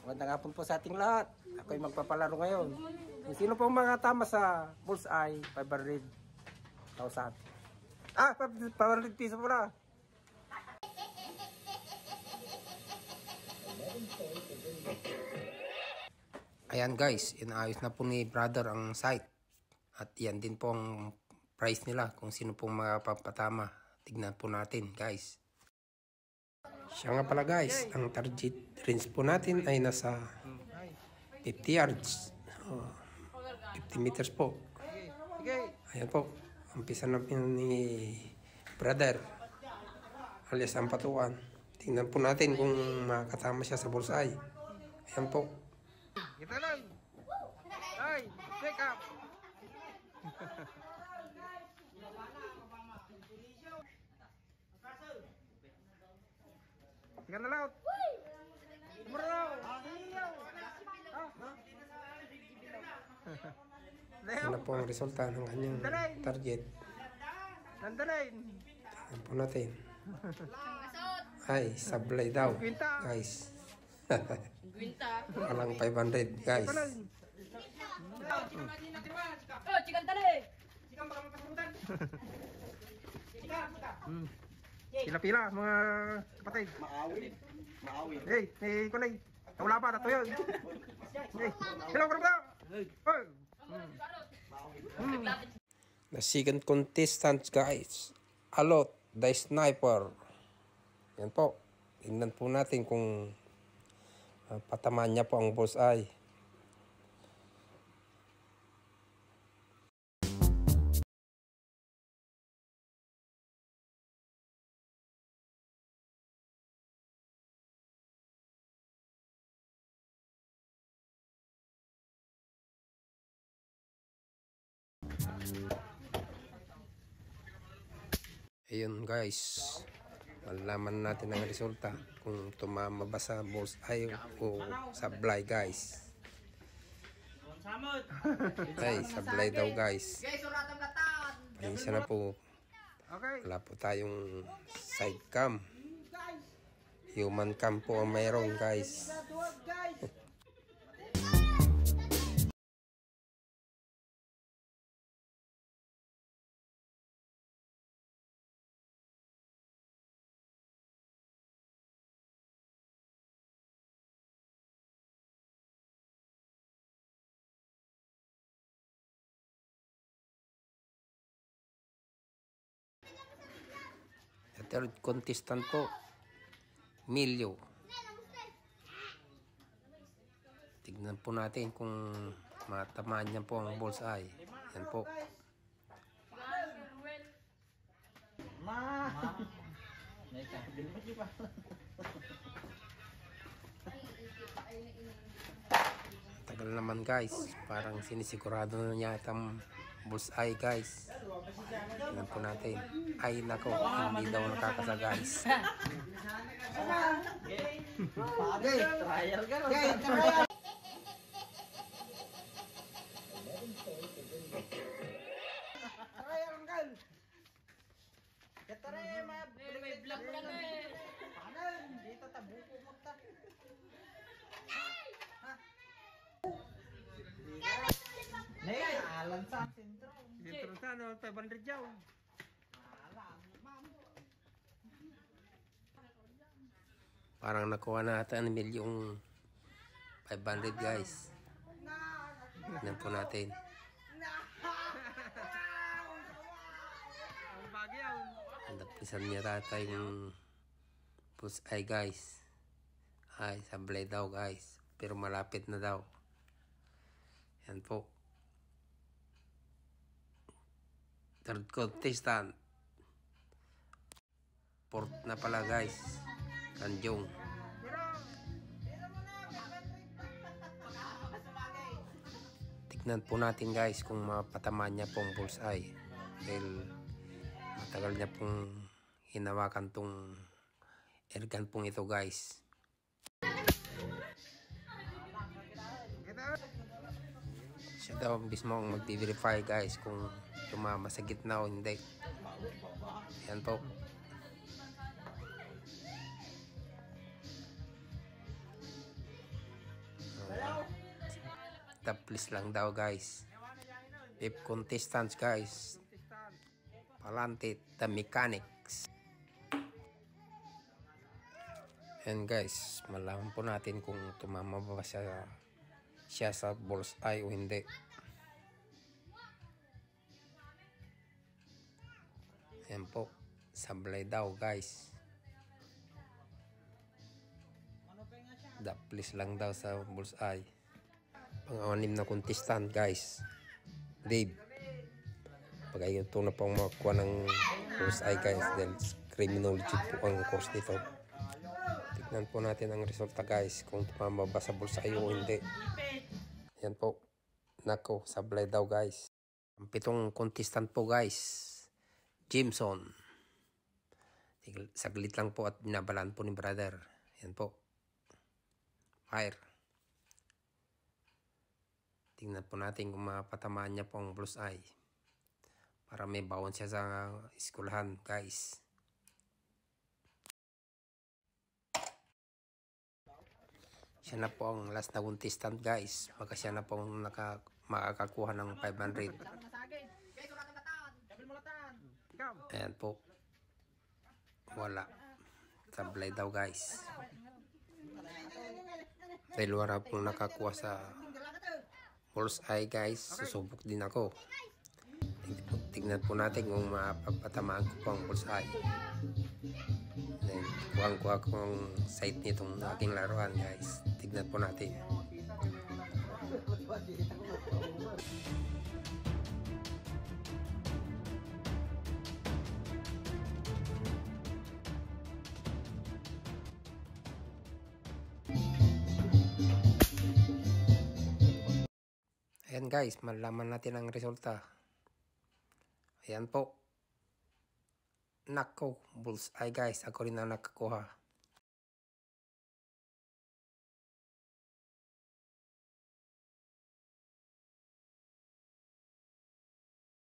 Magandang hapon po sa ating lahat. Ako'y magpapalaro ngayon. Kung sino pong mga tama sa bullseye, 500,000. 500 piso po na. Ayan guys, inaayos na po ni brother ang site. At yan din po ang price nila kung sino pong mapapatama. Tignan po natin guys. Siya nga pala guys, ang target range po natin ay nasa 50 yards. 50 meters po. Ayan po, umpisa na ni brother alias ang patuan. Tingnan po natin kung makakatama siya sa bullseye. Ayan po. Kita lang. Ay, check up. Tingnan na laut. Tumaraw. Ano po ang resulta ng kanyang target? Nandalain. Tingnan po natin. Ay, sablay daw, guys. Walang 500, guys. Oh, chikan tali. Pila-pila mga kapatid. Maawin. Hey, may kunay. Wala pa na to yun. Hey, hello bro. The second contestant guys. Alot, the sniper. Yan po. Tingnan po natin kung patamaan niya po ang bullseye. Ayun guys, malalaman natin ang resulta kung tumama ba sa bullseye o sablay guys. Ay, sablay daw guys. Isa na po. Wala po tayong side cam. Human cam po ang mayroon guys. Third contestant po, Milyo. Tignan po natin kung matamaan niya po ang bullseye. Yan po. Tagal naman guys, parang sinisigurado na niya itang bullseye guys. Tignan po natin. Ay nako, hindi daw nakakasa guys. Trial ka rin. Trial ka rin. Katare, may vlog ka na eh. Paano? Dito tabuko mo ta. Nay, alam sa sentro. Sentro sa ano, 500 yaw. Parang nakuha natin yung 500 guys. Tignan po natin. Napisan niya tata yung bullseye guys. Ay, sablay daw guys. Pero malapit na daw. Yan po. Third contestant. Port na pala guys. Kanjong. Tignan po natin guys kung mapatamaan niya pong bullseye. Dahil matagal niya pong hinawakan tong airgun pong ito guys. Siya daw mismo ang mag-verify guys kung tumama sa gitna o hindi. Yan po. Taplis lang daw guys. 5 contestants guys. Palante the mechanics. And guys, malaman po natin kung tumama ba siya sa bullseye o hindi. Ayan po, sablay daw guys. Taplis lang daw sa bullseye. Pang-anim na contestant guys, Dave. Pag-ayun ito na pong makakuha ng bullseye guys, dahil criminology po ang course nito. Tignan po natin ang resulta guys, kung tumama ba sa bullseye o hindi. Yan po, nako, sablay daw guys. Ang 7 contestant po guys, Jameson. Saglit lang po at binabalaan po ni brother. Yan po, fire. Tingnan po natin kung mapatamaan niya po ang bullseye para may bawon siya sa eskwelahan guys. Siya na po ang last na contestant guys. Baka siya na po ang makakakuha ng 500. Ayan po, wala, sablay daw guys. Dahil wala pong nakakuha sa bullseye guys, susubok din ako. Tignan po natin kung mapapatamaan ko po ang bullseye. Then kuha ko ang sight nitong aking laruan guys. Tignan po natin. Ayan guys, malaman natin ang resulta. Ayan po. Nako, bullseye guys. Ako rin ang nakakuha.